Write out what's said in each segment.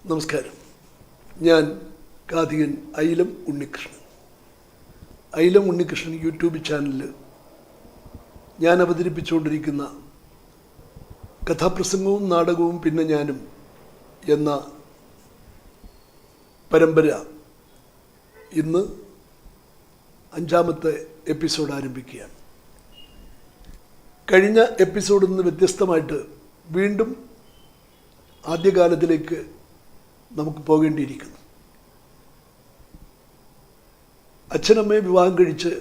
നമസ്കാരം. ഞാൻ കാതികൻ ഐലം ഉണ്ണികൃഷ്ണൻ. ഐലം ഉണ്ണികൃഷ്ണൻ യൂട്യൂബ് ചാനലിൽ ഞാൻ അവതരിപ്പിച്ചുകൊണ്ടിരിക്കുന്ന കഥാപ്രസംഗവും നാടകവും പിന്നെ ഞാനും എന്ന പരമ്പര ഇന്ന് 5ാമത്തെ എപ്പിസോഡ് ആരംഭിക്കുകയാണ്. കഴിഞ്ഞ എപ്പിസോഡിൽ നിന്ന് വ്യത്യസ്തമായിട്ട് വീണ്ടും ആദ്യകാലത്തിലേക്ക് നമുക്ക് പോകേണ്ടിയിരിക്കുന്നു. അച്ഛനമ്മയെ വിവാഹം കഴിച്ച്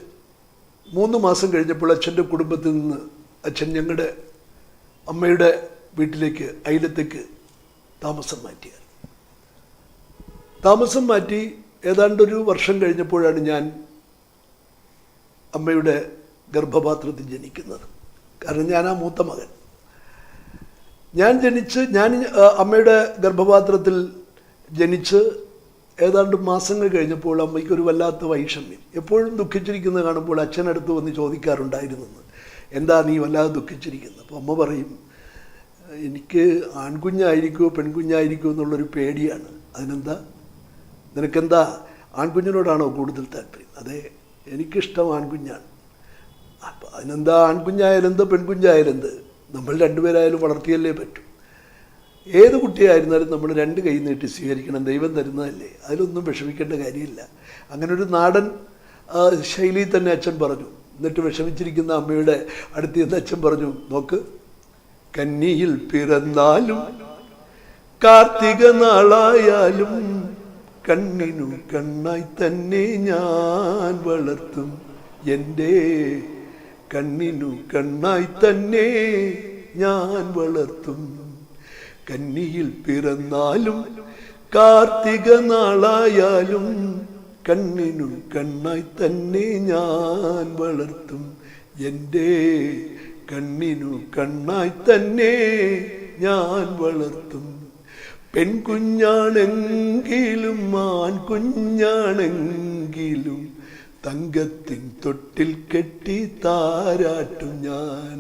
3 മാസം കഴിഞ്ഞപ്പോൾ അച്ഛൻ്റെ കുടുംബത്തിൽ നിന്ന് അച്ഛൻ ഞങ്ങളുടെ അമ്മയുടെ വീട്ടിലേക്ക് ഐലത്തേക്ക് താമസം മാറ്റി ഏതാണ്ടൊരു വർഷം കഴിഞ്ഞപ്പോഴാണ് ഞാൻ അമ്മയുടെ ഗർഭപാത്രത്തിൽ ജനിക്കുന്നത്. കാരണം ഞാനാ മൂത്ത മകൻ. ഞാൻ അമ്മയുടെ ഗർഭപാത്രത്തിൽ ജനിച്ച് ഏതാണ്ട് മാസങ്ങൾ കഴിഞ്ഞപ്പോൾ അമ്മയ്ക്കൊരു വല്ലാത്ത വൈഷമ്യം. എപ്പോഴും ദുഃഖിച്ചിരിക്കുന്നത് കാണുമ്പോൾ അച്ഛനടുത്ത് വന്ന് ചോദിക്കാറുണ്ടായിരുന്നെന്ന്, എന്താ നീ വല്ലാതെ ദുഃഖിച്ചിരിക്കുന്നത്? അപ്പോൾ അമ്മ പറയും, എനിക്ക് ആൺകുഞ്ഞായിരിക്കുമോ പെൺകുഞ്ഞായിരിക്കുമോ എന്നുള്ളൊരു പേടിയാണ്. അതിനെന്താ, നിനക്കെന്താ ആൺകുഞ്ഞിനോടാണോ കൂടുതൽ താല്പര്യം? അതെ, എനിക്കിഷ്ടം ആൺകുഞ്ഞാണ്. അപ്പോൾ അതിനെന്താ, ആൺകുഞ്ഞായാലെന്ത് പെൺകുഞ്ഞായാലെന്ത്, നമ്മൾ രണ്ടുപേരായാലും വളർത്തിയല്ലേ പറ്റൂ. ഏത് കുട്ടിയായിരുന്നാലും നമ്മൾ 2 കൈ നീട്ടി സ്വീകരിക്കണം, ദൈവം തരുന്നതല്ലേ, അതിലൊന്നും വിഷമിക്കേണ്ട കാര്യമില്ല. അങ്ങനെ ഒരു നാടൻ ശൈലിയിൽ തന്നെ അച്ഛൻ പറഞ്ഞു. എന്നിട്ട് വിഷമിച്ചിരിക്കുന്ന അമ്മയുടെ അടുത്ത് നിന്ന് അച്ഛൻ പറഞ്ഞു, നോക്ക്, കന്നിയിൽ പിറന്നാലും കാർത്തിക നാളായാലും കണ്ണിനു കണ്ണായി തന്നെ ഞാൻ വളർത്തും, എൻ്റെ കണ്ണിനു കണ്ണായി തന്നെ ഞാൻ വളർത്തും. കന്നിയിൽ പിറന്നാലും കാർത്തിക നാളായാലും കണ്ണിനു കണ്ണായി തന്നെ ഞാൻ വളർത്തും, എൻ്റെ കണ്ണിനു കണ്ണായി തന്നെ ഞാൻ വളർത്തും. പെൺകുഞ്ഞാണെങ്കിലും ആൺകുഞ്ഞാണെങ്കിലും തങ്കത്തിൻ തൊട്ടിൽ കെട്ടി താരാട്ടും ഞാൻ.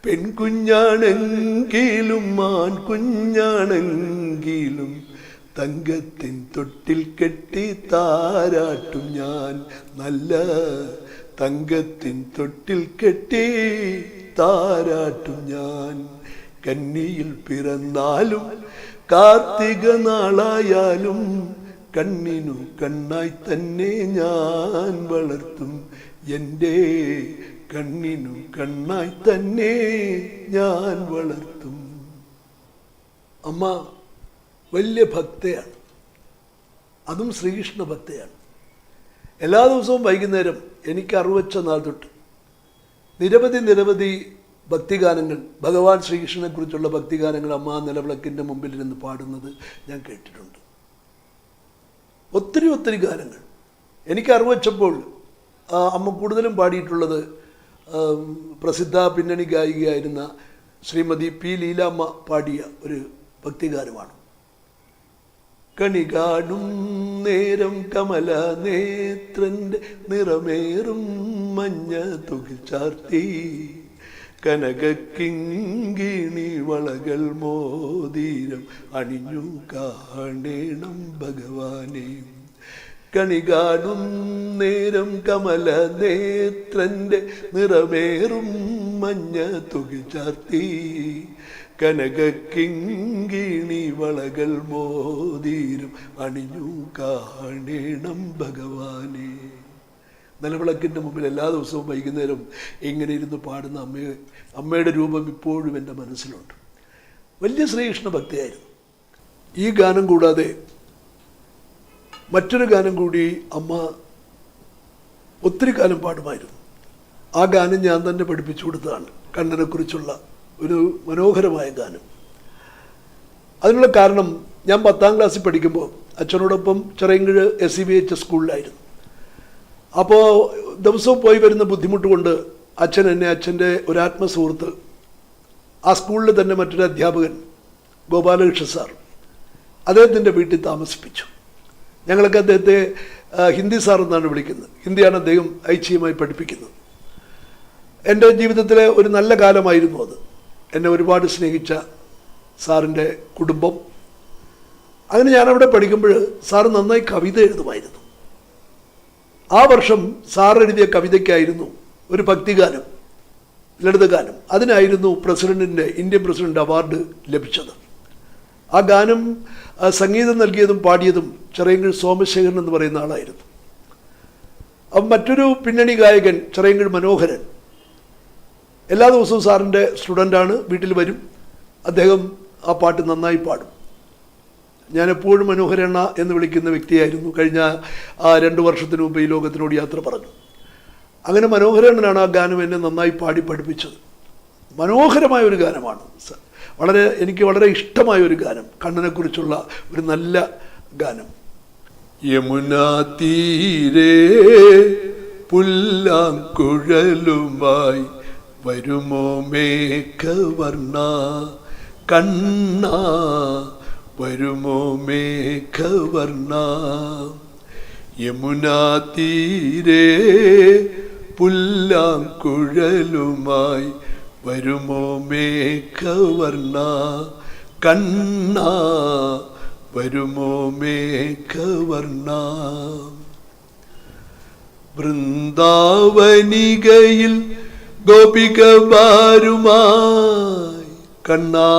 പെൺകുഞ്ഞാണെങ്കിലും ആൺകുഞ്ഞാണെങ്കിലും തങ്കത്തിൻ തൊട്ടിൽ കെട്ടി താരാട്ടും ഞാൻ. നല്ല തങ്കത്തിൻ തൊട്ടിൽ കെട്ടി താരാട്ടും ഞാൻ. കന്നിയിൽ പിറന്നാലും കാർത്തിക നാളായാലും കണ്ണിനു കണ്ണായി തന്നെ ഞാൻ വളർത്തും, എൻ്റെ കണ്ണിനു കണ്ണായി തന്നെ ഞാൻ വളർത്തും. അമ്മ വലിയ ഭക്തയാണ്, അതും ശ്രീകൃഷ്ണ ഭക്തയാണ്. എല്ലാ ദിവസവും വൈകുന്നേരം എനിക്ക് അറിവച്ച നാൾ തൊട്ട് നിരവധി ഭക്തിഗാനങ്ങൾ, ഭഗവാൻ ശ്രീകൃഷ്ണനെക്കുറിച്ചുള്ള ഭക്തിഗാനങ്ങൾ അമ്മ നിലവിളക്കിൻ്റെ മുമ്പിൽ ഇരുന്ന് പാടുന്നത് ഞാൻ കേട്ടിട്ടുണ്ട്. ഒത്തിരി ഗാനങ്ങൾ എനിക്ക് അറിവച്ചപ്പോൾ അമ്മ കൂടുതലും പാടിയിട്ടുള്ളത് പ്രസിദ്ധ പിന്നണി ഗായികയായിരുന്ന ശ്രീമതി പി ലീലാമ്മ പാടിയ ഒരു ഭക്തിഗാനമാണ്. കണി കാണും നേരം കമല നേത്രൻ്റെ നിറമേറും മഞ്ഞ തുകിൽ ചാർത്തി, കനകക്കിങ്കിണി വളകൾ മോതിരം അണിഞ്ഞു കാണേണം ഭഗവാനെ. കണി കാണും നേരം കമല നേത്രൻ്റെ നിറമേറും മഞ്ഞ തുകിൽ ചാർത്തി, കനകക്കിങ്കിണി വളകൾ മോതിരം അണിഞ്ഞു കാണേണം ഭഗവാനെ. നിലവിളക്കിൻ്റെ മുമ്പിൽ എല്ലാ ദിവസവും വൈകുന്നേരം ഇങ്ങനെ ഇരുന്ന് പാടുന്ന അമ്മയുടെ രൂപം ഇപ്പോഴും എൻ്റെ മനസ്സിലുണ്ട്. വലിയ ശ്രീകൃഷ്ണ ഭക്തിയായിരുന്നു. ഈ ഗാനം കൂടാതെ മറ്റൊരു ഗാനം കൂടി അമ്മ ഒത്തിരി കാലം പാടുമായിരുന്നു. ആ ഗാനം ഞാൻ തന്നെ പഠിപ്പിച്ചു കൊടുത്തതാണ്. കണ്ണനെക്കുറിച്ചുള്ള ഒരു മനോഹരമായ ഗാനം. അതിനുള്ള കാരണം, ഞാൻ 10ാം ക്ലാസ്സിൽ പഠിക്കുമ്പോൾ അച്ഛനോടൊപ്പം ചിറയൻകീഴ് SCVH സ്കൂളിലായിരുന്നു. അപ്പോൾ ദിവസവും പോയി വരുന്ന ബുദ്ധിമുട്ട് കൊണ്ട് അച്ഛൻ എന്നെ, അച്ഛൻ്റെ ഒരു ആത്മസുഹൃത്ത്, ആ സ്കൂളിൽ തന്നെ മറ്റൊരു അധ്യാപകൻ ഗോപാലകൃഷ്ണ സാർ, അദ്ദേഹത്തിൻ്റെ വീട്ടിൽ താമസിപ്പിച്ചു. ഞങ്ങളൊക്കെ അദ്ദേഹത്തെ ഹിന്ദി സാർ എന്നാണ് വിളിക്കുന്നത്. ഹിന്ദിയാണ് അദ്ദേഹം ഐച്ഛികമായി പഠിപ്പിക്കുന്നത്. എൻ്റെ ജീവിതത്തിലെ ഒരു നല്ല കാലമായിരുന്നു അത്. എന്നെ ഒരുപാട് സ്നേഹിച്ച സാറിൻ്റെ കുടുംബം, അങ്ങനെ ഞാനവിടെ പഠിക്കുമ്പോൾ സാറ് നന്നായി കവിത എഴുതുമായിരുന്നു. ആ വർഷം സാർ എഴുതിയ കവിതയ്ക്കായിരുന്നു ഒരു ഭക്തിഗാനം, ലളിതഗാനം. അതിനായിരുന്നു ഇന്ത്യൻ പ്രസിഡന്റ് അവാർഡ് ലഭിച്ചത്. ആ ഗാനം സംഗീതം നൽകിയതും പാടിയതും ചിറയൻകീഴ് സോമശേഖരൻ എന്ന് പറയുന്ന ആളായിരുന്നു. അപ്പം മറ്റൊരു പിന്നണി ഗായകൻ ചിറയൻകീഴ് മനോഹരൻ എല്ലാ ദിവസവും സാറിൻ്റെ സ്റ്റുഡൻ്റാണ്, വീട്ടിൽ വരും. അദ്ദേഹം ആ പാട്ട് നന്നായി പാടും. ഞാനെപ്പോഴും മനോഹരണ്ണ എന്ന് വിളിക്കുന്ന വ്യക്തിയായിരുന്നു. കഴിഞ്ഞ 2 വർഷത്തിന് മുമ്പ് ഈ ലോകത്തിനോട് യാത്ര പറഞ്ഞു. അങ്ങനെ മനോഹരണ്ണനാണ് ആ ഗാനം എന്നെ നന്നായി പാടി പഠിപ്പിച്ചത്. മനോഹരമായ ഒരു ഗാനമാണ്, എനിക്ക് വളരെ ഇഷ്ടമായ ഒരു ഗാനം, കണ്ണനെക്കുറിച്ചുള്ള ഒരു നല്ല ഗാനം. യമുനാ തീരേ പുല്ലാങ്കുഴലുമായി വരുമോ മേഘവർണ്ണ കണ്ണ, വരുമോ മേഘവർണ്ണ. യമുനാ തീരേ പുല്ലാങ്കുഴലുമായി വരുമോ മേഘവർണ്ണ കണ്ണ, വരുമോ മേഘവർണ്ണ. വൃന്ദാവനികയിൽ ഗോപികമാരുമായി കണ്ണാ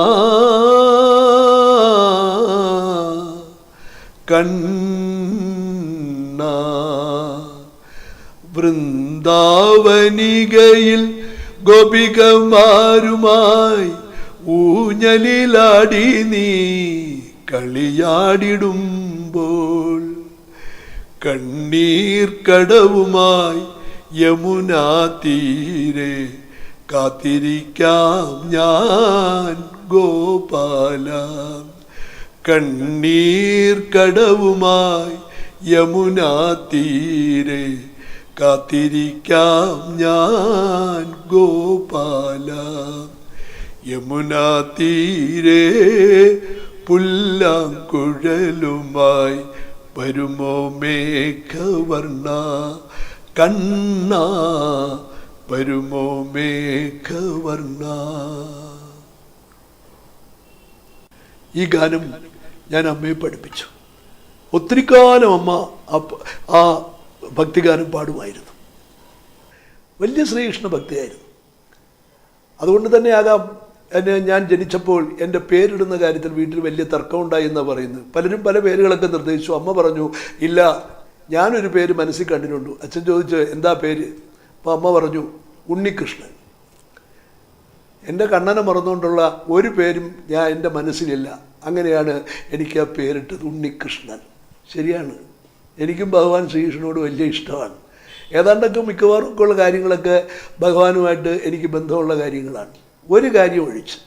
കണ്ണ. വൃന്ദാവനികയിൽ ഗോപികമാരുമായി ഊഞ്ഞലിലാടി നീ കളിയാടിടുമ്പോൾ കണ്ണീർ കടവുമായി യമുനാ തീരെ കാത്തിരിക്കാം ഞാൻ ഗോപാല. കണ്ണീർ കടവുമായി യമുനാ തീരെ കാത്തിരിക്കാം ഞാൻ ഗോപാല. യമുനാ തീരെ പുല്ലാങ്കുഴലുമായി വരുമോ മേഘവർണ്ണ കണ്ണ, വരുമോ മേഘവർണ്ണ. ഈ ഗാനം ഞാൻ അമ്മയെ പഠിപ്പിച്ചു. ഒത്തിരി കാലം അമ്മ ആ ഭക്തിഗാനം പാടുമായിരുന്നു. വലിയ ശ്രീകൃഷ്ണ ഭക്തിയായിരുന്നു. അതുകൊണ്ട് തന്നെ ആകാം ഞാൻ ജനിച്ചപ്പോൾ എൻ്റെ പേരിടുന്ന കാര്യത്തിൽ വീട്ടിൽ വലിയ തർക്കമുണ്ടായി എന്നാണ് പറയുന്നത്. പലരും പല പേരുകളൊക്കെ നിർദ്ദേശിച്ചു. അമ്മ പറഞ്ഞു ഇല്ല, ഞാനൊരു പേര് മനസ്സിൽ കണ്ടിട്ടുണ്ടു. അച്ഛൻ ചോദിച്ചു എന്താ പേര്? അപ്പോൾ അമ്മ പറഞ്ഞു ഉണ്ണികൃഷ്ണൻ. എൻ്റെ കണ്ണനെ മറന്നുകൊണ്ടുള്ള ഒരു പേരും എൻ്റെ മനസ്സിലില്ല. അങ്ങനെയാണ് എനിക്ക് ആ പേരിട്ടത്, ഉണ്ണികൃഷ്ണൻ. ശരിയാണ്, എനിക്കും ഭഗവാൻ ശ്രീകൃഷ്ണനോട് വലിയ ഇഷ്ടമാണ്. ഏതാണ്ടൊക്കെ മിക്കവാറും ഉള്ള കാര്യങ്ങളൊക്കെ ഭഗവാനുമായിട്ട് എനിക്ക് ബന്ധമുള്ള കാര്യങ്ങളാണ്, ഒരു കാര്യം ഒഴിച്ച്.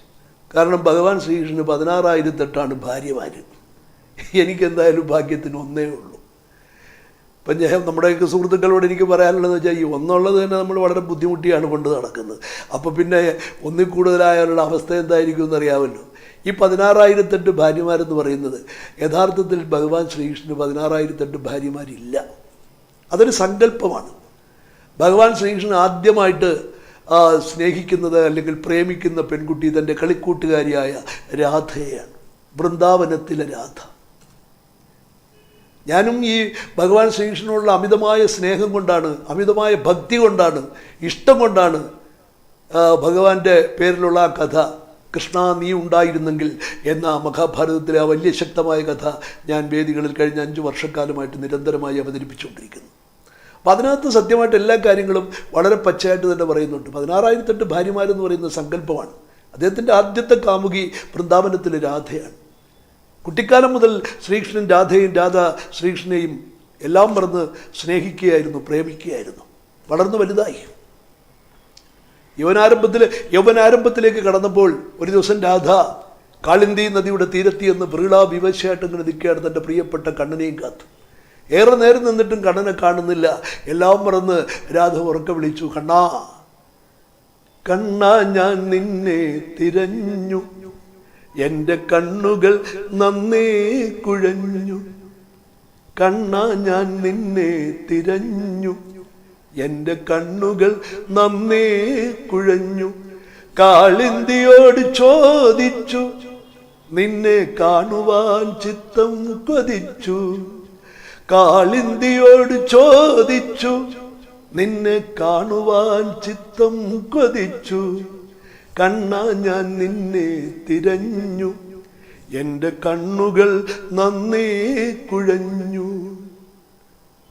കാരണം ഭഗവാൻ ശ്രീകൃഷ്ണന് 16,008 ഭാര്യമാർ. എനിക്കെന്തായാലും ഭാഗ്യത്തിന് ഒന്നേ ഉള്ളൂ. ഇപ്പം ഞാൻ നമ്മുടെയൊക്കെ സുഹൃത്തുക്കളോട് എനിക്ക് പറയാനുള്ളതെന്ന് വെച്ചാൽ ഈ ഒന്നുള്ളത് തന്നെ നമ്മൾ വളരെ ബുദ്ധിമുട്ടിയാണ് കൊണ്ട് നടക്കുന്നത്. അപ്പോൾ പിന്നെ ഒന്നിൽ കൂടുതലായവരുടെ അവസ്ഥ എന്തായിരിക്കും എന്നറിയാമല്ലോ. ഈ 16,008 ഭാര്യമാരെന്ന് പറയുന്നത് യഥാർത്ഥത്തിൽ ഭഗവാൻ ശ്രീകൃഷ്ണന് 16,008 ഭാര്യമാരില്ല. അതൊരു സങ്കല്പമാണ്. ഭഗവാൻ ശ്രീകൃഷ്ണൻ ആദ്യമായിട്ട് സ്നേഹിക്കുന്നത് അല്ലെങ്കിൽ പ്രേമിക്കുന്ന പെൺകുട്ടി തൻ്റെ കളിക്കൂട്ടുകാരിയായ രാധയെയാണ്, വൃന്ദാവനത്തിലെ രാധ. ഞാനും ഈ ഭഗവാൻ ശ്രീകൃഷ്ണനോടുള്ള അമിതമായ സ്നേഹം കൊണ്ടാണ്, അമിതമായ ഭക്തി കൊണ്ടാണ്, ഇഷ്ടം കൊണ്ടാണ് ഭഗവാന്റെ പേരിലുള്ള ആ കഥ കൃഷ്ണ നീ ഉണ്ടായിരുന്നെങ്കിൽ എന്ന മഹാഭാരതത്തിലെ ആ വലിയ ശക്തമായ കഥ ഞാൻ വേദികളിൽ കഴിഞ്ഞ 5 വർഷക്കാലമായിട്ട് നിരന്തരമായി അവതരിപ്പിച്ചുകൊണ്ടിരിക്കുന്നു. അപ്പം അതിനകത്ത് സത്യമായിട്ട് എല്ലാ കാര്യങ്ങളും വളരെ പച്ചയായിട്ട് തന്നെ പറയുന്നുണ്ട്. 16,008 ഭാര്യമാരെന്ന് പറയുന്ന സങ്കല്പമാണ്. അദ്ദേഹത്തിൻ്റെ ആദ്യത്തെ കാമുകി വൃന്ദാവനത്തിലെ രാധയാണ്. കുട്ടിക്കാലം മുതൽ ശ്രീകൃഷ്ണൻ രാധയും രാധ ശ്രീകൃഷ്ണനെയും എല്ലാം മറന്ന് സ്നേഹിക്കുകയായിരുന്നു, പ്രേമിക്കുകയായിരുന്നു. വളർന്നു വലുതായി യൗവനാരംഭത്തിലേക്ക് കടന്നപ്പോൾ ഒരു ദിവസം രാധ കാളിന്തി നദിയുടെ തീരത്തിയെന്ന് വൃള വിവശയായിട്ട് ഇങ്ങനെ നിൽക്കുകയാണ് തൻ്റെ പ്രിയപ്പെട്ട കണ്ണനെയും കാത്ത്. ഏറെ നേരം നിന്നിട്ടും കണ്ണനെ കാണുന്നില്ല. എല്ലാം മറന്ന് രാധ ഉറക്കെ വിളിച്ചു, കണ്ണാ കണ്ണാ ഞാൻ നിന്നെ തിരഞ്ഞു, എൻ്റെ കണ്ണുകൾ നന്നേ കുഴഞ്ഞു. കണ്ണാ ഞാൻ നിന്നെ തിരഞ്ഞു, എൻ്റെ കണ്ണുകൾ നന്നേ കുഴഞ്ഞു. കാളിന്തിയോട് ചോദിച്ചു നിന്നെ കാണുവാൻ ചിത്തം കൊതിച്ചു, കാളിന്തിയോട് ചോദിച്ചു. നിന്നെ കാണുവാൻ ചിത്തം കൊതിച്ചു, കണ്ണാ ഞാൻ നിന്നെ തിരഞ്ഞു, എൻ്റെ കണ്ണുകൾ നന്നേ കുഴഞ്ഞു.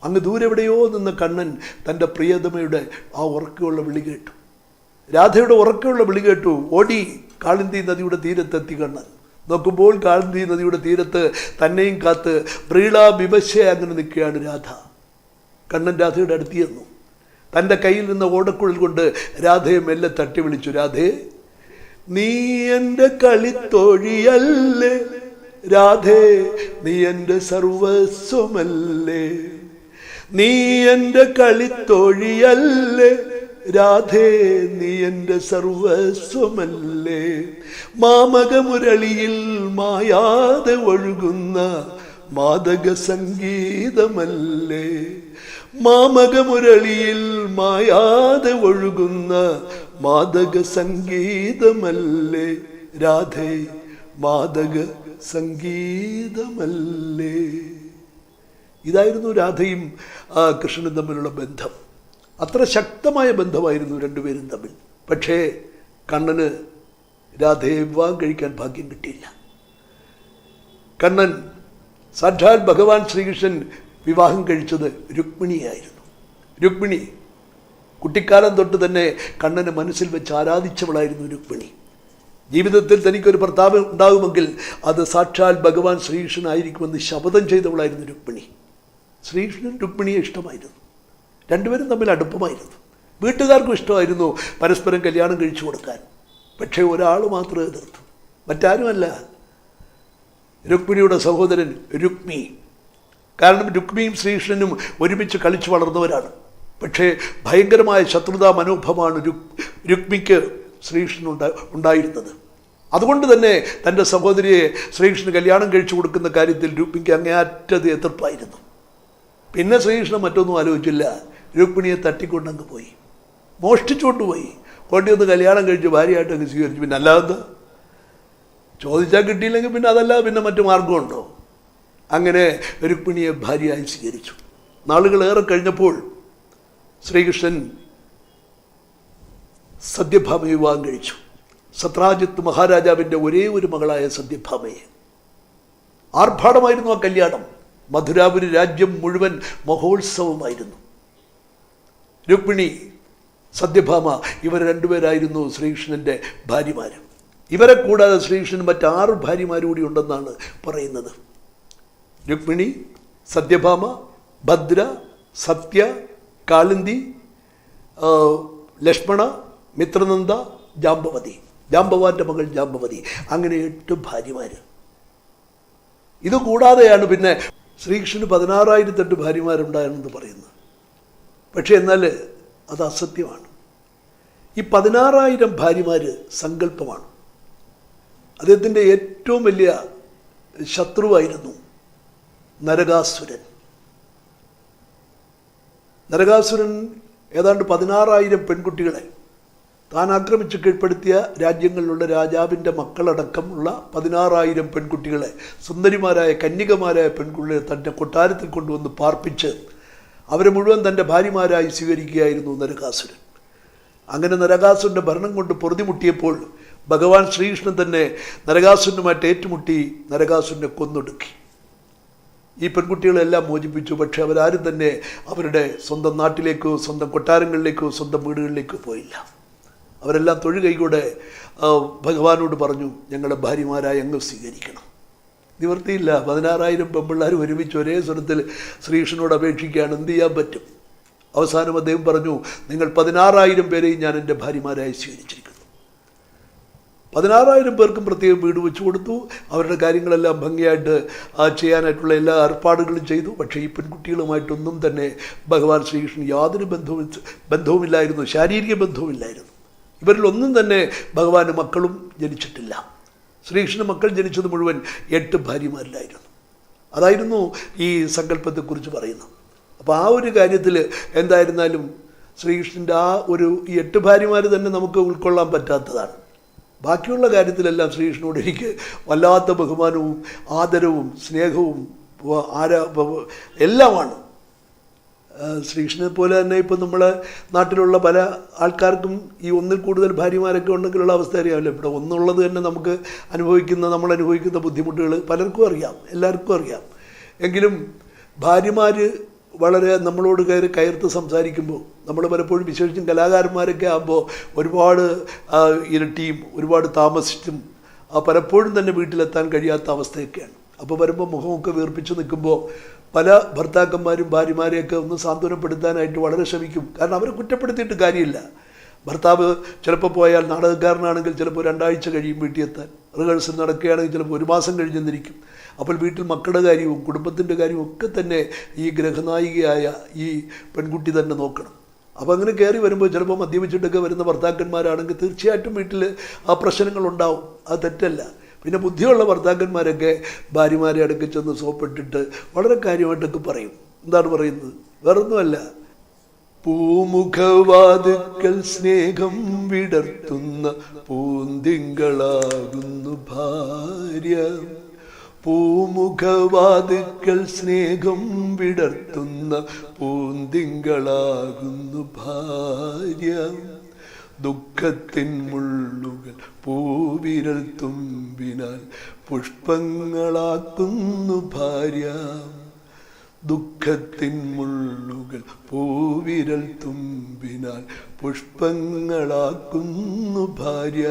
അങ്ങ് ദൂരെ എവിടെയോ നിന്ന് കണ്ണൻ തൻ്റെ പ്രിയതമയുടെ ആ ഉറക്കമുള്ള വിളി കേട്ടു. രാധയുടെ ഉറക്കമുള്ള വിളി കേട്ടു. ഓടി കാളിന്തി നദിയുടെ തീരത്തെത്തി കണ്ണൻ. നോക്കുമ്പോൾ കാളിന്തി നദിയുടെ തീരത്ത് തന്നെയും കാത്ത് പ്രീളാ വിവശ അങ്ങനെ നിൽക്കുകയാണ് രാധ. കണ്ണൻ രാധയുടെ അടുത്ത് ചെന്നു. തൻ്റെ കയ്യിൽ നിന്ന് ഓടക്കുഴൽ കൊണ്ട് രാധയെ മെല്ലെ തട്ടി വിളിച്ചു. രാധേ, നീ എൻ്റെ കളിത്തോഴിയല്ലേ, രാധേ നീ എൻ്റെ സർവസ്വമല്ലേ, നീ എൻ്റെ കളിത്തോഴിയല്ലേ, രാധേ നീ എൻ്റെ സർവസ്വമല്ലേ, മാമകമുരളിയിൽ മായാതെ ഒഴുകുന്ന മാദക സംഗീതമല്ലേ, മാമകമുരളിയിൽ മായാതെ ഒഴുകുന്ന മാദക സംഗീതമല്ലേ, രാധേ മാദക സംഗീതമല്ലേ. ഇതായിരുന്നു രാധയും കൃഷ്ണനും തമ്മിലുള്ള ബന്ധം. അത്ര ശക്തമായ ബന്ധമായിരുന്നു രണ്ടുപേരും തമ്മിൽ. പക്ഷേ കണ്ണന് രാധയെ വിവാഹം കഴിക്കാൻ ഭാഗ്യം കിട്ടിയില്ല. കണ്ണൻ സാക്ഷാൽ ഭഗവാൻ ശ്രീകൃഷ്ണൻ വിവാഹം കഴിച്ചത് രുക്മിണിയായിരുന്നു. രുക്മിണി കുട്ടിക്കാലം തൊട്ട് തന്നെ കണ്ണന് മനസ്സിൽ വെച്ച് ആരാധിച്ചവളായിരുന്നു രുക്മിണി. ജീവിതത്തിൽ തനിക്കൊരു ഭർത്താവ് ഉണ്ടാകുമെങ്കിൽ അത് സാക്ഷാൽ ഭഗവാൻ ശ്രീകൃഷ്ണനായിരിക്കുമെന്ന് ശപഥം ചെയ്തവളായിരുന്നു രുക്മിണി. ശ്രീകൃഷ്ണൻ രുക്മിണിയെ ഇഷ്ടമായിരുന്നു. രണ്ടുപേരും തമ്മിൽ അടുപ്പമായിരുന്നു. വീട്ടുകാർക്കും ഇഷ്ടമായിരുന്നു പരസ്പരം കല്യാണം കഴിച്ചു കൊടുക്കാൻ. പക്ഷേ ഒരാൾ മാത്രം എതിർത്തു. മറ്റാരുമല്ല, രുക്മിണിയുടെ സഹോദരൻ രുക്മി. കാരണം രുക്മിയും ശ്രീകൃഷ്ണനും ഒരുമിച്ച് കളിച്ചു വളർന്നവരാണ്. പക്ഷേ ഭയങ്കരമായ ശത്രുതാ മനോഭാവമാണ് രുക്മിക്ക് ശ്രീകൃഷ്ണൻ ഉണ്ടായിരുന്നത്. അതുകൊണ്ട് തന്നെ തൻ്റെ സഹോദരിയെ ശ്രീകൃഷ്ണന് കല്യാണം കഴിച്ചു കൊടുക്കുന്ന കാര്യത്തിൽ രുക്മിക്ക് അങ്ങേയറ്റത് എതിർപ്പായിരുന്നു. പിന്നെ ശ്രീകൃഷ്ണൻ മറ്റൊന്നും ആലോചിച്ചില്ല. രുക്മിണിയെ തട്ടിക്കൊണ്ടങ്ങ് പോയി, മോഷ്ടിച്ചുകൊണ്ടുപോയി. കൊണ്ടുവന്ന് കല്യാണം കഴിച്ച് ഭാര്യയായിട്ട് അങ്ങ് സ്വീകരിച്ചു. പിന്നെ അല്ലാതെ ചോദിച്ചാൽ കിട്ടിയില്ലെങ്കിൽ പിന്നെ അതല്ലാതെ പിന്നെ മറ്റു മാർഗമുണ്ടോ? അങ്ങനെ രുക്മിണിയെ ഭാര്യയായി സ്വീകരിച്ചു. നാളുകളേറെ കഴിഞ്ഞപ്പോൾ ശ്രീകൃഷ്ണൻ സത്യഭാമയെ വിവാഹം കഴിച്ചു. സത്രാജിത്ത് മഹാരാജാവിൻ്റെ ഒരേ ഒരു മകളായ സത്യഭാമയെ. ആർഭാടമായിരുന്നു ആ കല്യാണം. മധുരാപുരി രാജ്യം മുഴുവൻ മഹോത്സവമായിരുന്നു. രുക്മിണി, സത്യഭാമ ഇവർ രണ്ടുപേരായിരുന്നു ശ്രീകൃഷ്ണൻ്റെ ഭാര്യമാർ. ഇവരെ കൂടാതെ ശ്രീകൃഷ്ണന് മറ്റ് 6 ഭാര്യമാർ കൂടി ഉണ്ടെന്നാണ് പറയുന്നത്. രുക്മിണി, സത്യഭാമ, ഭദ്ര, സത്യ, കാളിന്തി, ലക്ഷ്മണ, മിത്രനന്ദ, ജാംബവതി, ജാംബവാൻ്റെ മകൾ ജാംബവതി. അങ്ങനെ 8 ഭാര്യമാർ. ഇതുകൂടാതെയാണ് പിന്നെ ശ്രീകൃഷ്ണന് 16,008 ഭാര്യമാരുണ്ടായെന്ന് പറയുന്നത്. പക്ഷേ എന്നാൽ അത് അസത്യമാണ്. ഈ 16,000 ഭാര്യമാർ സങ്കല്പമാണ്. അദ്ദേഹത്തിൻ്റെ ഏറ്റവും വലിയ ശത്രുവായിരുന്നു നരകാസുരൻ. നരകാസുരൻ ഏതാണ്ട് 16,000 പെൺകുട്ടികളെ, താൻ ആക്രമിച്ച് കീഴ്പ്പെടുത്തിയ രാജ്യങ്ങളിലുള്ള രാജാവിൻ്റെ മക്കളടക്കമുള്ള 16,000 പെൺകുട്ടികളെ, സുന്ദരിമാരായ കന്യകമാരായ പെൺകുട്ടികളെ തൻ്റെ കൊട്ടാരത്തിൽ കൊണ്ടുവന്ന് പാർപ്പിച്ച് അവരെ മുഴുവൻ തൻ്റെ ഭാര്യമാരായി സ്വീകരിക്കുകയായിരുന്നു നരകാസുരൻ. അങ്ങനെ നരകാസുരൻ്റെ ഭരണം കൊണ്ട് പൊറുതിമുട്ടിയപ്പോൾ ഭഗവാൻ ശ്രീകൃഷ്ണൻ തന്നെ നരകാസുരനുമായിട്ട് ഏറ്റുമുട്ടി നരകാസുരനെ കൊന്നൊടുക്കി. ഈ പെൺകുട്ടികളെല്ലാം മോചിപ്പിച്ചു. പക്ഷെ അവരാരും തന്നെ അവരുടെ സ്വന്തം നാട്ടിലേക്കോ സ്വന്തം കൊട്ടാരങ്ങളിലേക്കോ സ്വന്തം വീടുകളിലേക്കോ പോയില്ല. അവരെല്ലാം തൊഴുകൈകൂടെ ഭഗവാനോട് പറഞ്ഞു, ഞങ്ങളുടെ ഭാര്യമാരായി അങ്ങ് സ്വീകരിക്കണം. നിവർത്തിയില്ല. 16,000 പെൺപിള്ളേർ ഒരുമിച്ച് ഒരേ സ്വരത്തിൽ ശ്രീകൃഷ്ണനോട് അപേക്ഷിക്കുകയാണ്. എന്ത് ചെയ്യാൻ പറ്റും? അവസാനം അദ്ദേഹം പറഞ്ഞു, നിങ്ങൾ 16,000 പേരെയും ഞാൻ എൻ്റെ ഭാര്യമാരായി സ്വീകരിച്ചിരിക്കുന്നു. 16,000 പേർക്കും പ്രത്യേകം വീട് വെച്ച് കൊടുത്തു. അവരുടെ കാര്യങ്ങളെല്ലാം ഭംഗിയായിട്ട് ചെയ്യാനായിട്ടുള്ള എല്ലാ ഏർപ്പാടുകളും ചെയ്തു. പക്ഷേ ഈ പെൺകുട്ടികളുമായിട്ടൊന്നും തന്നെ ഭഗവാൻ ശ്രീകൃഷ്ണൻ യാതൊരു ബന്ധവുമില്ലായിരുന്നു, ശാരീരിക ബന്ധവുമില്ലായിരുന്നു. ഇവരിലൊന്നും തന്നെ ഭഗവാന് മക്കളും ജനിച്ചിട്ടില്ല. ശ്രീകൃഷ്ണന് മക്കൾ ജനിച്ചത് മുഴുവൻ 8 ഭാര്യമാരിലായിരുന്നു. അതായിരുന്നു ഈ സങ്കല്പത്തെക്കുറിച്ച് പറയുന്നത്. അപ്പോൾ ആ ഒരു കാര്യത്തിൽ എന്തായിരുന്നാലും ശ്രീകൃഷ്ണൻ്റെ ഈ 8 ഭാര്യമാർ തന്നെ നമുക്ക് ഉൾക്കൊള്ളാൻ പറ്റാത്തതാണ്. ബാക്കിയുള്ള കാര്യത്തിലെല്ലാം ശ്രീകൃഷ്ണനോട് എനിക്ക് വല്ലാത്ത ബഹുമാനവും ആദരവും സ്നേഹവും എല്ലാമാണ്. ശ്രീകൃഷ്ണനെ പോലെ തന്നെ ഇപ്പം നമ്മളെ നാട്ടിലുള്ള പല ആൾക്കാർക്കും ഈ ഒന്നിൽ കൂടുതൽ ഭാര്യമാരൊക്കെ ഉണ്ടെങ്കിലുള്ള അവസ്ഥ അറിയാമല്ലോ. ഇവിടെ ഒന്നുള്ളത് തന്നെ നമ്മൾ അനുഭവിക്കുന്ന ബുദ്ധിമുട്ടുകൾ പലർക്കും അറിയാം, എല്ലാവർക്കും അറിയാം. എങ്കിലും ഭാര്യമാർ വളരെ നമ്മളോട് കയർത്ത് സംസാരിക്കുമ്പോൾ നമ്മൾ പലപ്പോഴും വിശേഷിച്ചും കലാകാരന്മാരൊക്കെ ആകുമ്പോൾ ഒരുപാട് ഇരട്ടിയും ഒരുപാട് താമസിച്ചും പലപ്പോഴും തന്നെ വീട്ടിലെത്താൻ കഴിയാത്ത അവസ്ഥയൊക്കെയാണ്. അപ്പോൾ വരുമ്പോൾ മുഖമൊക്കെ വീർപ്പിച്ച് നിൽക്കുമ്പോൾ പല ഭർത്താക്കന്മാരും ഭാര്യമാരെയൊക്കെ ഒന്ന് സാന്ത്വനപ്പെടുത്താനായിട്ട് വളരെ ശ്രമിക്കും. കാരണം അവരെ കുറ്റപ്പെടുത്തിയിട്ട് കാര്യമില്ല. ഭർത്താവ് ചിലപ്പോൾ പോയാൽ നാടകക്കാരനാണെങ്കിൽ ചിലപ്പോൾ 2 ആഴ്ച കഴിയും വീട്ടിൽ എത്താൻ. റിഹേഴ്സൽ നടക്കുകയാണെങ്കിൽ ചിലപ്പോൾ 1 മാസം കഴിഞ്ഞെന്നിരിക്കും. അപ്പോൾ വീട്ടിൽ മക്കളുടെ കാര്യവും കുടുംബത്തിൻ്റെ കാര്യവും ഒക്കെ തന്നെ ഈ ഗ്രഹനായികയായ ഈ പെൺകുട്ടി തന്നെ നോക്കണം. അപ്പോൾ അങ്ങനെ കയറി വരുമ്പോൾ ചിലപ്പോൾ മദ്യപിച്ചിട്ടൊക്കെ വരുന്ന ഭർത്താക്കന്മാരാണെങ്കിൽ തീർച്ചയായിട്ടും വീട്ടിൽ ആ പ്രശ്നങ്ങളുണ്ടാവും. അത് തെറ്റല്ല. പിന്നെ ബുദ്ധിയുള്ള ഭർത്താക്കന്മാരൊക്കെ ഭാര്യമാരെ അടുക്കി ചെന്ന് സോപ്പിട്ടിട്ട് വളരെ കാര്യമായിട്ടൊക്കെ പറയും. എന്താണ് പറയുന്നത്? വേറൊന്നുമല്ല, പൂമുഖവാതുക്കൽ സ്നേഹം വിടർത്തുന്ന പൂന്തിങ്കളാകുന്നു ഭാര്യ. പൂമുഖവാതുക്കൽ സ്നേഹം വിടർത്തുന്ന പൂന്തിങ്കളാകുന്നു ഭാര്യ. ദുഃഖത്തിൻ മുള്ളുകൾ പൂവിരൽ തുമ്പിനാൽ പുഷ്പങ്ങളാക്കുന്നു ഭാര്യ. ദുഃഖത്തിൻ മുള്ളുകൾ പൂവിരൽ തുമ്പിനാൽ പുഷ്പങ്ങളാക്കുന്നു ഭാര്യ.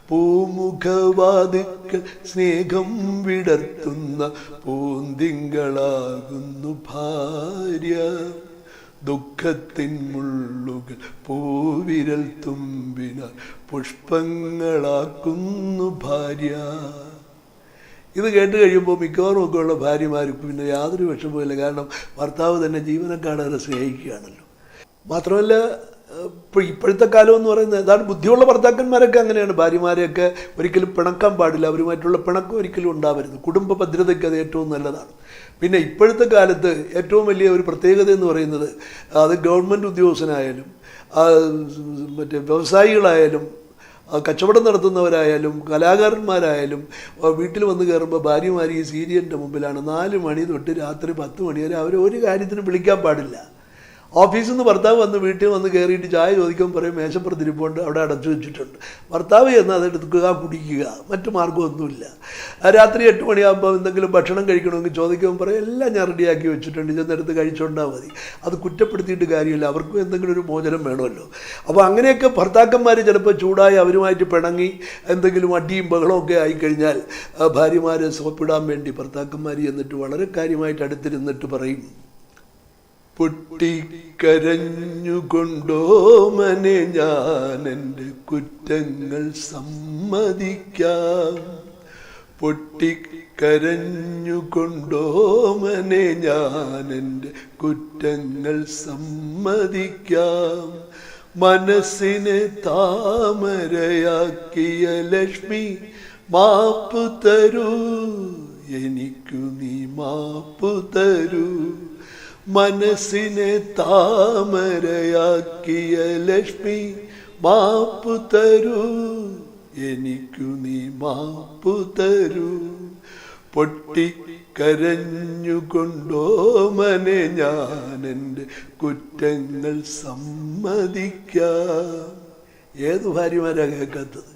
പൂമുഖവാതുക്കൽ സ്നേഹം വിടർത്തുന്ന പൂന്തിങ്കളാകുന്നു ഭാര്യ. ദുഃഖത്തിൻ മുള്ളുകൾ പൂവിരൽ തുമ്പിനാൽ പുഷ്പങ്ങളാക്കുന്നു ഭാര്യ. ഇത് കേട്ട് കഴിയുമ്പോൾ മിക്കവാറും ഒക്കെ ഉള്ള ഭാര്യമാർക്ക് പിന്നെ യാതൊരു വിഷമവുമില്ല. കാരണം ഭർത്താവ് തന്നെ ജീവനക്കാരെ സ്നേഹിക്കുകയാണല്ലോ. മാത്രമല്ല ഇപ്പോഴത്തെ കാലം എന്ന് പറയുന്നത് അതാണ്. ബുദ്ധിയുള്ള ഭർത്താക്കന്മാരൊക്കെ അങ്ങനെയാണ്. ഭാര്യമാരെയൊക്കെ ഒരിക്കലും പിണക്കാൻ പാടില്ല. അവരുമായിട്ടുള്ള പിണക്കം ഒരിക്കലും ഉണ്ടാവരുത്. കുടുംബ ഭദ്രതയ്ക്ക് അത് ഏറ്റവും നല്ലതാണ്. പിന്നെ ഇപ്പോഴത്തെ കാലത്ത് ഏറ്റവും വലിയ ഒരു പ്രത്യേകത എന്ന് പറയുന്നത് അത് ഗവൺമെൻറ് ഉദ്യോഗസ്ഥനായാലും മറ്റേ വ്യവസായികളായാലും കച്ചവടം നടത്തുന്നവരായാലും കലാകാരന്മാരായാലും വീട്ടിൽ വന്ന് കയറുമ്പോൾ ഭാര്യമാർ ഈ സീരിയലിൻ്റെ മുമ്പിലാണ്. 4 മണി തൊട്ട് രാത്രി 10 മണി വരെ അവർ ഒരു കാര്യത്തിനും വിളിക്കാൻ പാടില്ല. ഓഫീസിൽ നിന്ന് ഭർത്താവ് വന്ന് വീട്ടിൽ വന്ന് കയറിയിട്ട് ചായ ചോദിക്കുമ്പോൾ പറയും മേശപ്പുറത്തിരിപ്പുണ്ട്, അവിടെ അടച്ചു വെച്ചിട്ടുണ്ട്. ഭർത്താവ് ചെന്ന് അതെടുക്കുക, കുടിക്കുക, മറ്റു മാർഗ്ഗമൊന്നുമില്ല. രാത്രി 8 മണിയാകുമ്പോൾ എന്തെങ്കിലും ഭക്ഷണം കഴിക്കണമെങ്കിൽ ചോദിക്കുമ്പോൾ പറയും എല്ലാം ഞാൻ റെഡിയാക്കി വെച്ചിട്ടുണ്ട്, ചെന്നെടുത്ത് കഴിച്ചുകൊണ്ടാൽ മതി. അത് കുറ്റപ്പെടുത്തിയിട്ട് കാര്യമില്ല. അവർക്കും എന്തെങ്കിലും ഒരു മോചനം വേണമല്ലോ. അപ്പോൾ അങ്ങനെയൊക്കെ ഭർത്താക്കന്മാർ ചിലപ്പോൾ ചൂടായി അവരുമായിട്ട് പിണങ്ങി എന്തെങ്കിലും അടിയും ബഹളമൊക്കെ ആയിക്കഴിഞ്ഞാൽ ഭാര്യമാരെ സോപ്പിടാൻ വേണ്ടി ഭർത്താക്കന്മാർ എന്നിട്ട് വളരെ കാര്യമായിട്ട് അടുത്തിരുന്നിട്ട് പറയും, പൊട്ടിക്കരഞ്ഞുകൊണ്ടോ മനെ ഞാൻ എൻ്റെ കുറ്റങ്ങൾ സമ്മതിക്കാം. പൊട്ടിക്കരഞ്ഞുകൊണ്ടോ മനെ ഞാൻ എൻ്റെ കുറ്റങ്ങൾ സമ്മതിക്കാം. മനസ്സിനെ താമരയാക്കിയ ലക്ഷ്മി മാപ്പ് തരൂ, എനിക്കു നീ മാപ്പ് തരൂ. മനസ്സിനെ താമരയാക്കിയ ലക്ഷ്മി മാപ്പ് തരൂ, എനിക്കു നീ മാപ്പ് തരൂ. പൊട്ടിക്കരഞ്ഞുകൊണ്ടോ മനെ ഞാൻ എൻ്റെ കുറ്റങ്ങൾ സമ്മതിക്കാം. ഏത് ഭാര്യമാരാ കേൾക്കാത്തത്?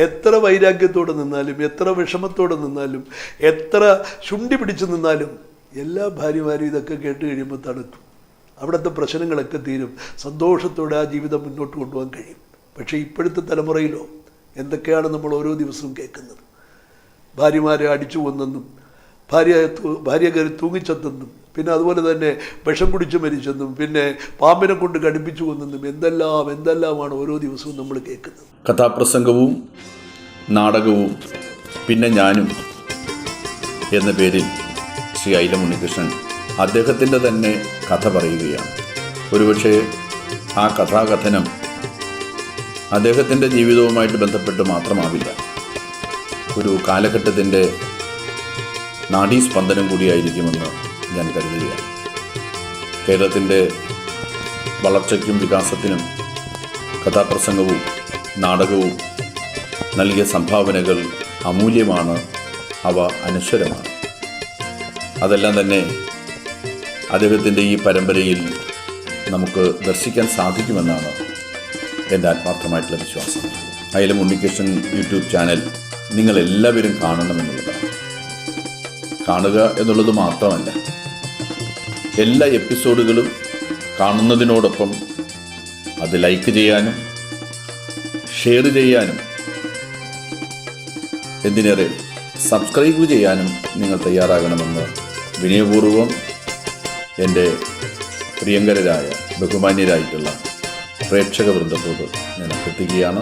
എത്ര വൈരാഗ്യത്തോടെ നിന്നാലും എത്ര വിഷമത്തോടെ നിന്നാലും എത്ര ശുണ്ടി പിടിച്ചു നിന്നാലും എല്ലാ ഭാര്യമാരും ഇതൊക്കെ കേട്ട് കഴിയുമ്പോൾ തണുക്കും. അവിടുത്തെ പ്രശ്നങ്ങളൊക്കെ തീരും. സന്തോഷത്തോടെ ആ ജീവിതം മുന്നോട്ട് കൊണ്ടുപോകാൻ കഴിയും. പക്ഷേ ഇപ്പോഴത്തെ തലമുറയിലോ എന്തൊക്കെയാണ് നമ്മൾ ഓരോ ദിവസവും കേൾക്കുന്നത്? ഭാര്യമാരെ അടിച്ചു കൊന്നെന്നും ഭാര്യ കയറി തൂങ്ങിച്ചെന്നെന്നും പിന്നെ അതുപോലെ തന്നെ വിഷം കുടിച്ച് മരിച്ചെന്നും പിന്നെ പാമ്പിനെ കൊണ്ട് കടിപ്പിച്ചു കൊന്നെന്നും എന്തെല്ലാമാണ് ഓരോ ദിവസവും നമ്മൾ കേൾക്കുന്നത്. കഥാപ്രസംഗവും നാടകവും പിന്നെ ഞാനും എന്ന പേരിൽ ശ്രീ ഐലം ഉണ്ണികൃഷ്ണൻ അദ്ദേഹത്തിൻ്റെ തന്നെ കഥ പറയുകയാണ്. ഒരുപക്ഷെ ആ കഥാകഥനം അദ്ദേഹത്തിൻ്റെ ജീവിതവുമായിട്ട് ബന്ധപ്പെട്ട് മാത്രമാവില്ല, ഒരു കാലഘട്ടത്തിൻ്റെ നാഡീസ്പന്ദനം കൂടിയായിരിക്കുമെന്ന് ഞാൻ കരുതുകയാണ്. കേരളത്തിൻ്റെ വളർച്ചയ്ക്കും വികാസത്തിനും കഥാപ്രസംഗവും നാടകവും നൽകിയ സംഭാവനകൾ അമൂല്യമാണ്, അവ അനശ്വരമാണ്. അതെല്ലാം തന്നെ അദ്ദേഹത്തിൻ്റെ ഈ പരമ്പരയിൽ നമുക്ക് ദർശിക്കാൻ സാധിക്കുമെന്നാണ് എൻ്റെ ആത്മാർത്ഥമായിട്ടുള്ള വിശ്വാസം. അയലം ഉണ്ണികൃഷ്ണൻ യൂട്യൂബ് ചാനൽ നിങ്ങളെല്ലാവരും കാണണമെന്നുള്ളതാണ്. കാണുക എന്നുള്ളത് മാത്രമല്ല, എല്ലാ എപ്പിസോഡുകളും കാണുന്നതിനോടൊപ്പം അത് ലൈക്ക് ചെയ്യാനും ഷെയർ ചെയ്യാനും എന്തിനേറെ സബ്സ്ക്രൈബ് ചെയ്യാനും നിങ്ങൾ തയ്യാറാകണമെന്ന് വിനയപൂർവ്വം എൻ്റെ പ്രിയങ്കരായ ബഹുമാന്യരായിട്ടുള്ള പ്രേക്ഷക വൃന്ദത്തോട് ഞാൻ അഭ്യർത്ഥിക്കുകയാണ്.